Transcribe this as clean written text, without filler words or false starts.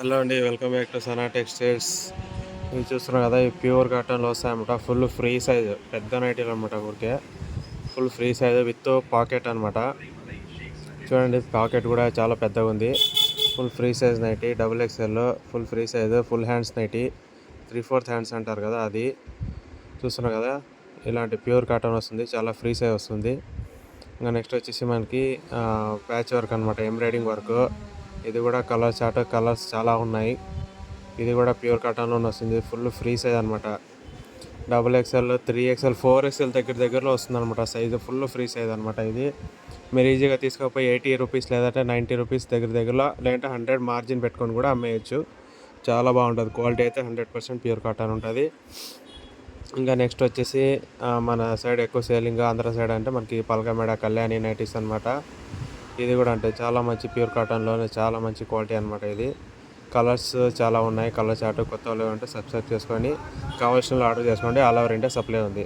Hello అండి, welcome back to Sana textiles. మీరు చూస్తున్నారు కదా, ఈ ప్యూర్ కాటన్లో వస్తాయన్నమాట. ఫుల్ ఫ్రీ సైజ్ పెద్ద నైటీలు అనమాట. ఊరికే full free size with pocket అనమాట. చూడండి, పాకెట్ కూడా చాలా పెద్దగా ఉంది. Full free size nighty, double XL, full free size, full hands nighty, 3/4 hands అంటారు కదా అది. చూస్తున్నారు కదా, ఇలాంటి ప్యూర్ కాటన్ వస్తుంది, చాలా ఫ్రీ సైజ్ వస్తుంది. ఇంకా నెక్స్ట్ వచ్చేసి మనకి ప్యాచ్ వర్క్ అనమాట, ఎంబ్రాయిడింగ్ వర్క్. ఇది కూడా కలర్ చార్ట్, కలర్స్ చాలా ఉన్నాయి. ఇది కూడా ప్యూర్ కాటన్లో వస్తుంది, ఫుల్ ఫ్రీ సైజ్ అనమాట. డబుల్ ఎక్స్ఎల్, 3XL, 4XL దగ్గరలో వస్తుంది అనమాట. సైజు ఫుల్ ఫ్రీ సైజ్ అనమాట. ఇది మీరు ఈజీగా తీసుకపోయి 80 రూపీస్ లేదంటే 90 రూపీస్ దగ్గరలో, లేదంటే 100 మార్జిన్ పెట్టుకొని కూడా అమ్మేయచ్చు. చాలా బాగుంటుంది. క్వాలిటీ అయితే 100% ప్యూర్ కాటన్ ఉంటుంది. ఇంకా నెక్స్ట్ వచ్చేసి మన సైడ్ ఎక్కువ సేలింగ్ ఆంధ్ర సైడ్ అంటే మనకి పల్కమేడ, కళ్యాణి నైటీస్ అనమాట. ఇది కూడా అంటే చాలా మంచి ప్యూర్ కాటన్లోనే చాలా మంచి క్వాలిటీ అనమాట. ఇది కలర్స్ చాలా ఉన్నాయి. కలర్ చార్ట్ కొత్త వాళ్ళు అంటే సబ్స్క్రైబ్ చేసుకొని కావాల్సిన ఆర్డర్ చేసుకోండి. ఆల్ ఓవర్ ఇండియా సప్లై ఉంది.